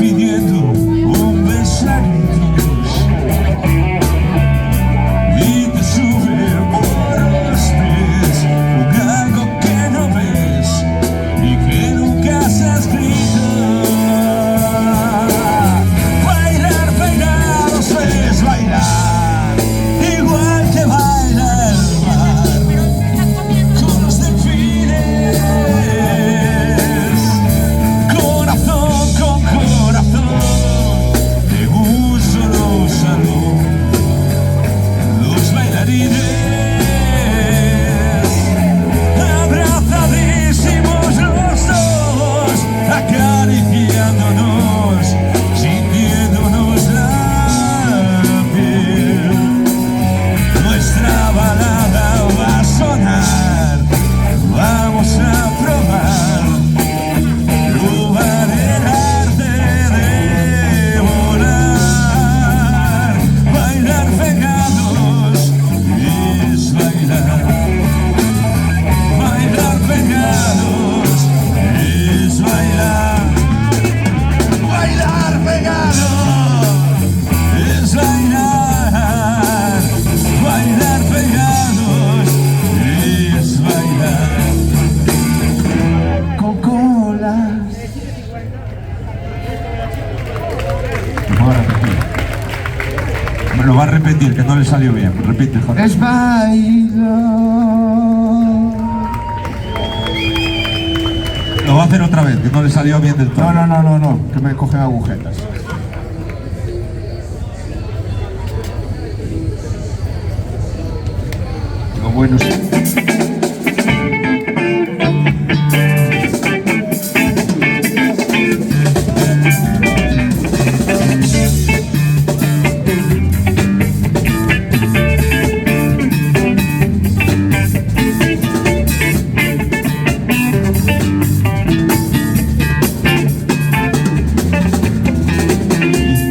pidiendo un beso a gritos y te sube por los pies un algo que no ves y que nunca has escrito. Bailar pegados es bailar igual que baila el mar con los delfines, corazón con corazón de un solo salón, los bailarines abrazadísimos los dos, acariciándonos, sintiéndonos la piel. Nuestra balada va a sonar, vamos a probar el arte de volar. Bailar pegados es bailar, bailar pegados es bailar, bailar pegados es bailar, bailar pegados es bailar. Con colas. Lo va a repetir, que no le salió bien. Repite, joder. Es bailar. Lo va a hacer otra vez, que no le salió bien del todo. No, que me cogen agujetas. Lo bueno es...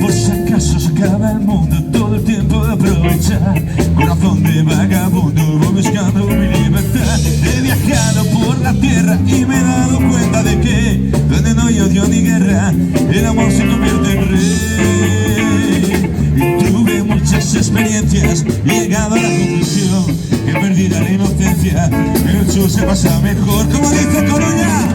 Por si acaso se acaba el mundo, todo el tiempo de aprovechar. Corazón de vagabundo, voy buscando mi libertad. He viajado por la tierra y me he dado cuenta de que donde no hay odio ni guerra, el amor se convierte en rey. Y tuve muchas experiencias, he llegado a la conclusión que perdida la inocencia, el show se pasa mejor, como dice Coruña.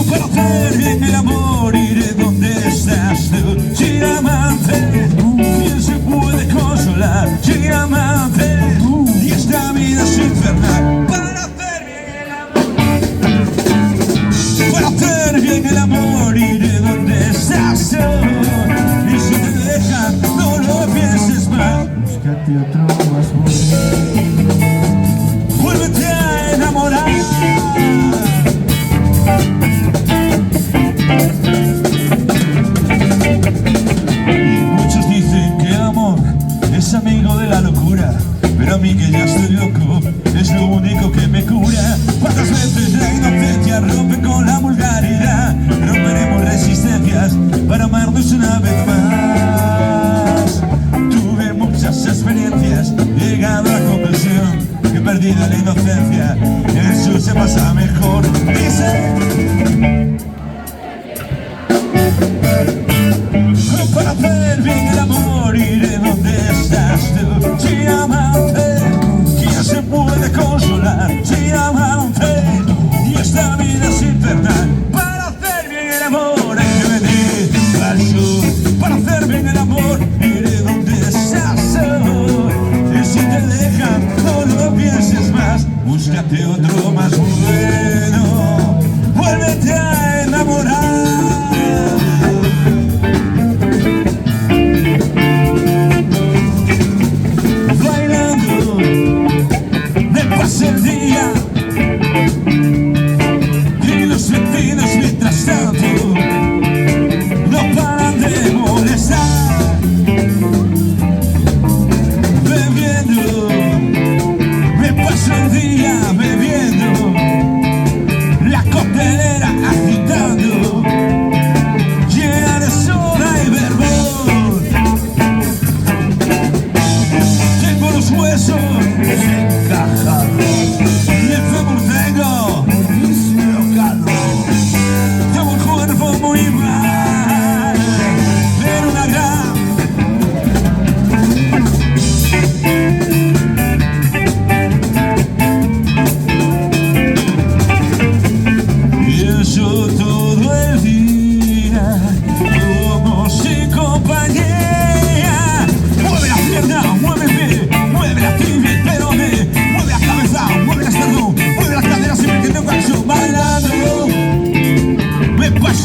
Para hacer bien el amor iré donde estás tú, Chiamante. ¿Quién se puede consolar, Chiamante? Y esta vida es infernal. Para hacer bien el amor iré donde estás tú. Y si te dejan, no lo pienses más. Búscate otro más bonito. Vuélvete a enamorar. Muchos dicen que el amor es amigo de la locura, pero a mí que ya estoy loco es lo único que me cura. ¿Cuántas veces la inocencia rompe con la vulgaridad? Romperemos resistencias para amarnos una vez más. Tuve muchas experiencias, llegué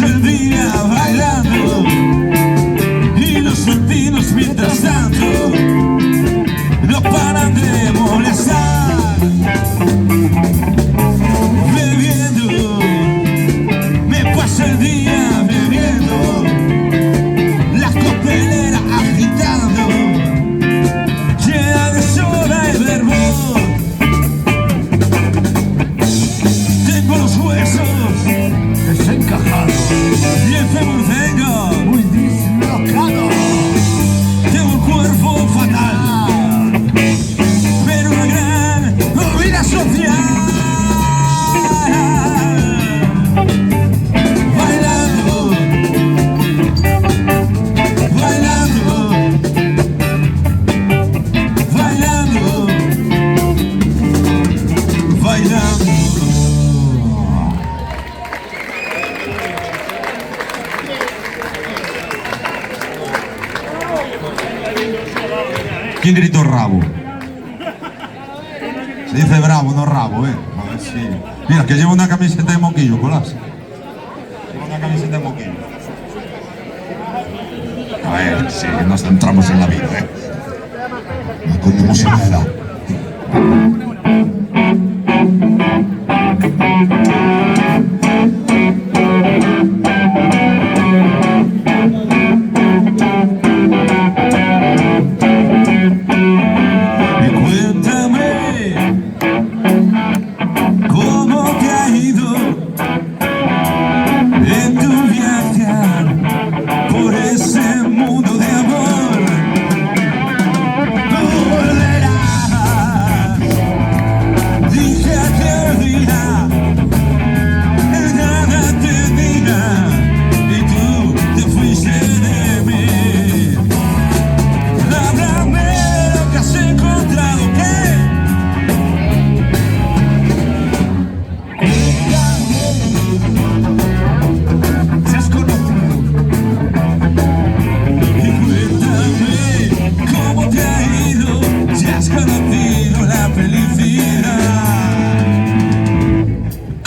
pasa el día bailando y los vecinos mientras tanto no paran de molestar. Bebiendo, me paso el día bebiendo, la coctelera agitando, llena de soda y verbón. Tengo los huesos Desencajado. y el fémur vengo, Muy dislocado. tengo un cuerpo fatal, pero una gran vida social. Bailando, bailando, bailando, bailando. ¿Quién gritó rabo? Se dice bravo, no rabo, ¿eh? A ver si... Mira, que lleva una camiseta de moquillo, Colás. Lleva una camiseta de moquillo. A ver, sí, nos centramos en la vida, ¿eh? No escondemos nada. Y cuéntame cómo te ha ido en tu viaje por ese mundo de amor. No volverás, dije aquel día, nada te diga, y tú te fuiste de mí. Háblame lo que has encontrado, ¿qué? Te has conocido. Y cuéntame cómo te ha ido, si has conocido la felicidad.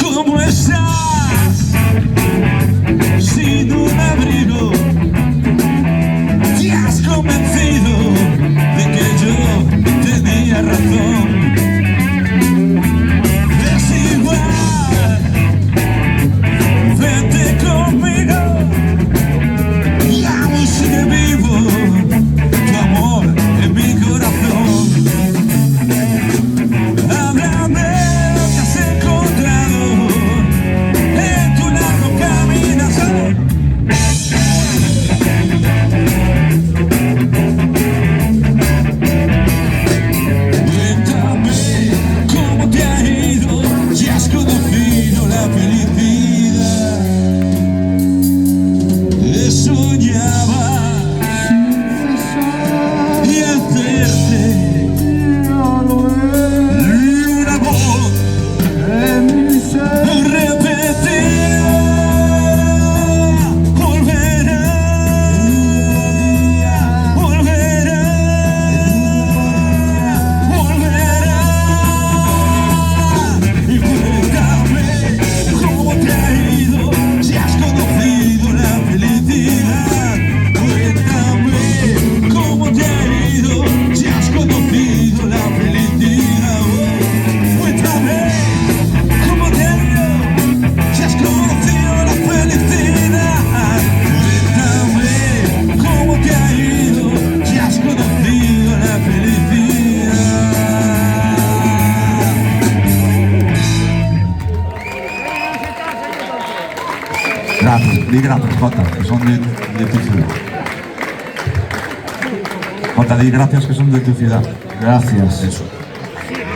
¿Cómo estás? Sin un abrigo, te has convencido de que yo tenía razón. Es igual, vete conmigo. Y aún sigue vivo tu amor en mi corazón. Háblame lo que has encontrado en tu largo caminazo. Cuéntame cómo te ha ido, si has conocido la felicidad. Te soñaba y hacerte una voz repetida. Volverá, volverá, volverá. Y cuéntame cómo te ha ido, si has conocido la felicidad. Cuéntame cómo te ha ido, si has conocido la felicidad. Cuéntame cómo te ha ido, si has conocido la felicidad. Cuéntame cómo te ha ido, si has conocido la felicidad. Gracias, di gracias, Jota, que son de tu ciudad. Jota, di gracias que son de tu ciudad. Gracias. Eso.